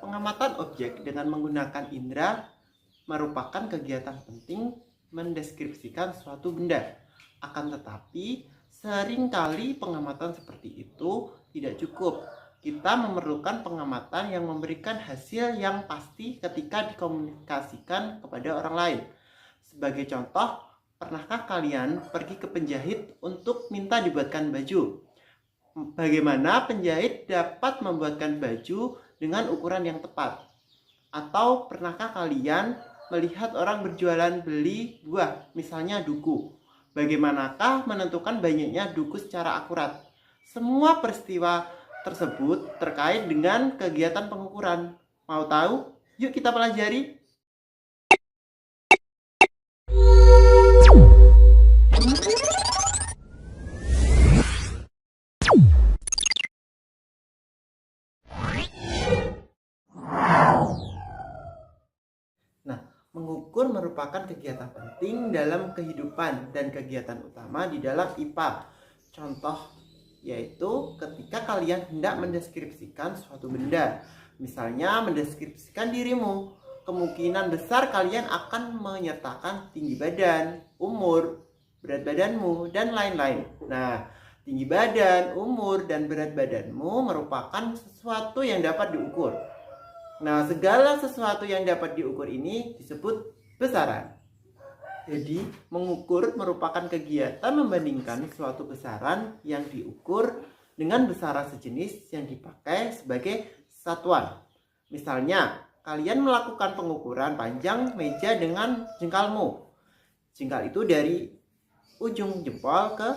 Pengamatan objek dengan menggunakan indera merupakan kegiatan penting mendeskripsikan suatu benda. Akan tetapi, seringkali pengamatan seperti itu tidak cukup. Kita memerlukan pengamatan yang memberikan hasil yang pasti ketika dikomunikasikan kepada orang lain. Sebagai contoh, pernahkah kalian pergi ke penjahit untuk minta dibuatkan baju? Bagaimana penjahit dapat membuatkan baju dengan ukuran yang tepat? Atau pernahkah kalian melihat orang berjualan beli buah, misalnya duku? Bagaimanakah menentukan banyaknya duku secara akurat? Semua peristiwa tersebut terkait dengan kegiatan pengukuran. Mau tahu? Yuk kita pelajari. Nah, mengukur merupakan kegiatan penting dalam kehidupan dan kegiatan utama di dalam IPA. Contoh yaitu ketika kalian hendak mendeskripsikan suatu benda. Misalnya mendeskripsikan dirimu. Kemungkinan besar kalian akan menyertakan tinggi badan, umur, berat badanmu, dan lain-lain. Nah, tinggi badan, umur, dan berat badanmu merupakan sesuatu yang dapat diukur. Nah, segala sesuatu yang dapat diukur ini disebut besaran. Jadi, mengukur merupakan kegiatan membandingkan suatu besaran yang diukur dengan besaran sejenis yang dipakai sebagai satuan. Misalnya, kalian melakukan pengukuran panjang meja dengan jengkalmu. Jengkal itu dari ujung jempol ke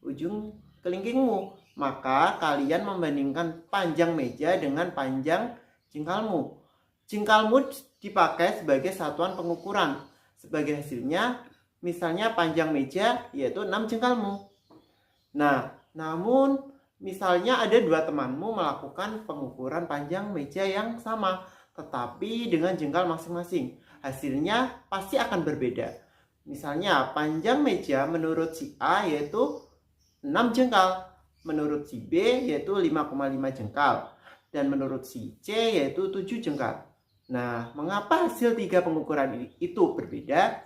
ujung kelingkingmu. Maka, kalian membandingkan panjang meja dengan panjang jengkalmu. Jengkalmu dipakai sebagai satuan pengukuran. Sebagai hasilnya, misalnya panjang meja yaitu 6 jengkalmu. Nah, namun misalnya ada dua temanmu melakukan pengukuran panjang meja yang sama, tetapi dengan jengkal masing-masing. Hasilnya pasti akan berbeda. Misalnya panjang meja menurut si A yaitu 6 jengkal, menurut si B yaitu 5,5 jengkal, dan menurut si C yaitu 7 jengkal. Nah, mengapa hasil 3 pengukuran itu berbeda?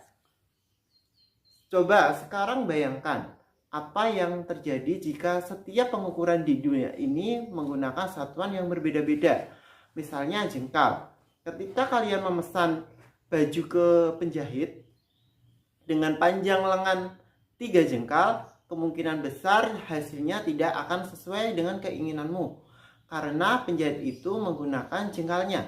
Coba sekarang bayangkan apa yang terjadi jika setiap pengukuran di dunia ini menggunakan satuan yang berbeda-beda. Misalnya jengkal. Ketika kalian memesan baju ke penjahit dengan panjang lengan 3 jengkal, kemungkinan besar hasilnya tidak akan sesuai dengan keinginanmu karena penjahit itu menggunakan jengkalnya.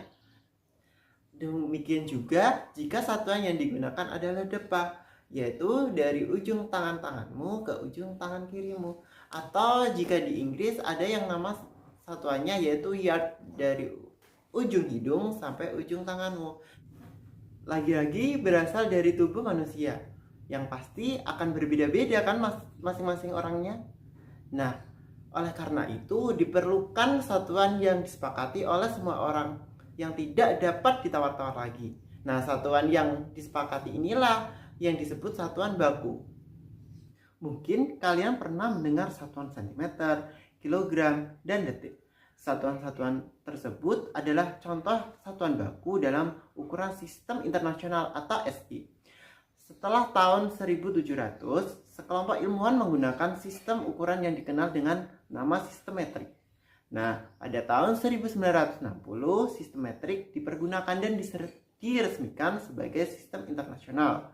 Demikian juga jika satuan yang digunakan adalah depa, yaitu dari ujung tangan tanganmu ke ujung tangan kirimu. Atau jika di Inggris ada yang nama satuannya yaitu yard, dari ujung hidung sampai ujung tanganmu. Lagi-lagi berasal dari tubuh manusia, yang pasti akan berbeda-beda kan masing-masing orangnya. Nah, oleh karena itu diperlukan satuan yang disepakati oleh semua orang yang tidak dapat ditawar-tawar lagi. Nah, satuan yang disepakati inilah yang disebut satuan baku. Mungkin kalian pernah mendengar satuan cm, kilogram, dan detik. Satuan-satuan tersebut adalah contoh satuan baku dalam ukuran sistem internasional atau SI. Setelah tahun 1700, sekelompok ilmuwan menggunakan sistem ukuran yang dikenal dengan nama sistem metrik. Nah, pada tahun 1960, sistem metrik dipergunakan dan diresmikan sebagai sistem internasional.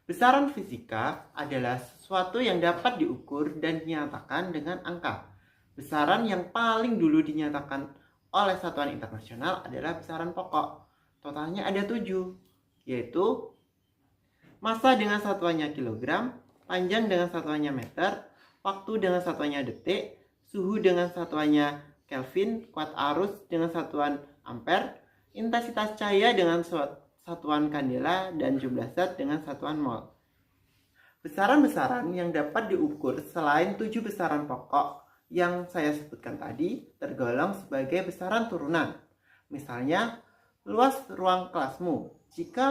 Besaran fisika adalah sesuatu yang dapat diukur dan dinyatakan dengan angka. Besaran yang paling dulu dinyatakan oleh satuan internasional adalah besaran pokok. Totalnya ada 7, yaitu massa dengan satuannya kilogram, panjang dengan satuannya meter, waktu dengan satuannya detik, suhu dengan satuannya Kelvin, kuat arus dengan satuan ampere, intensitas cahaya dengan satuan kandela, dan jumlah zat dengan satuan mol. Besaran-besaran yang dapat diukur selain 7 besaran pokok yang saya sebutkan tadi tergolong sebagai besaran turunan. Misalnya, luas ruang kelasmu. Jika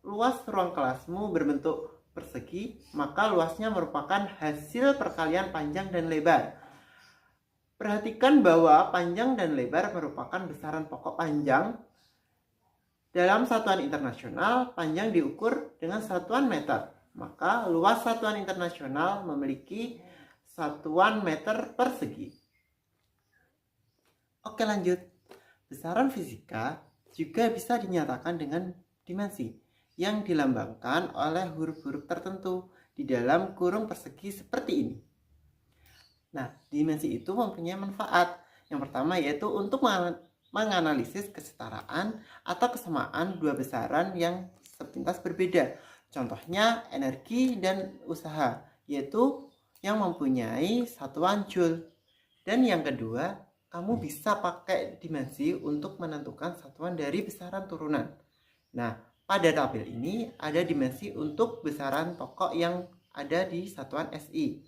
luas ruang kelasmu berbentuk persegi, maka luasnya merupakan hasil perkalian panjang dan lebar. Perhatikan bahwa panjang dan lebar merupakan besaran pokok panjang. Dalam satuan internasional, panjang diukur dengan satuan meter. Maka luas satuan internasional memiliki satuan meter persegi. Oke, lanjut. Besaran fisika juga bisa dinyatakan dengan dimensi yang dilambangkan oleh huruf-huruf tertentu di dalam kurung persegi seperti ini. Nah, dimensi itu mempunyai manfaat. Yang pertama yaitu untuk menganalisis kesetaraan atau kesamaan dua besaran yang sepintas berbeda. Contohnya energi dan usaha, yaitu yang mempunyai satuan joule. Dan yang kedua, kamu bisa pakai dimensi untuk menentukan satuan dari besaran turunan. Nah, pada tabel ini ada dimensi untuk besaran pokok yang ada di satuan SI.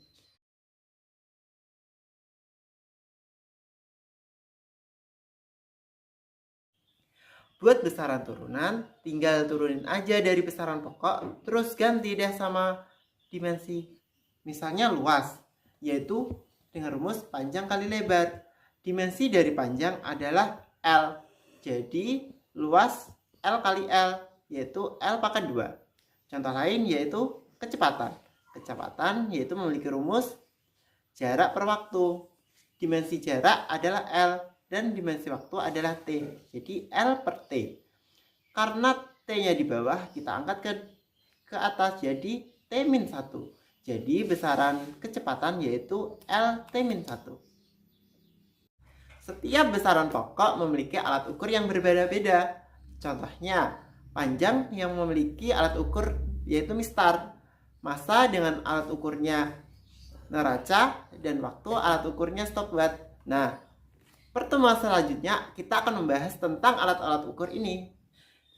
Buat besaran turunan, tinggal turunin aja dari besaran pokok, terus ganti deh sama dimensi. Misalnya luas, yaitu dengan rumus panjang kali lebar. Dimensi dari panjang adalah L. Jadi luas L kali L, yaitu L pangkat 2. Contoh lain yaitu kecepatan. Kecepatan yaitu memiliki rumus jarak per waktu. Dimensi jarak adalah L dan dimensi waktu adalah T. Jadi L per T. Karena T-nya di bawah, kita angkat ke atas jadi T-1. Jadi besaran kecepatan yaitu L T-1. Setiap besaran pokok memiliki alat ukur yang berbeda-beda. Contohnya, panjang yang memiliki alat ukur yaitu mistar. Massa dengan alat ukurnya neraca dan waktu alat ukurnya stopwatch. Nah, pertemuan selanjutnya kita akan membahas tentang alat-alat ukur ini.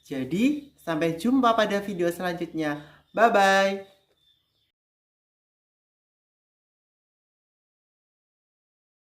Jadi, sampai jumpa pada video selanjutnya. Bye-bye.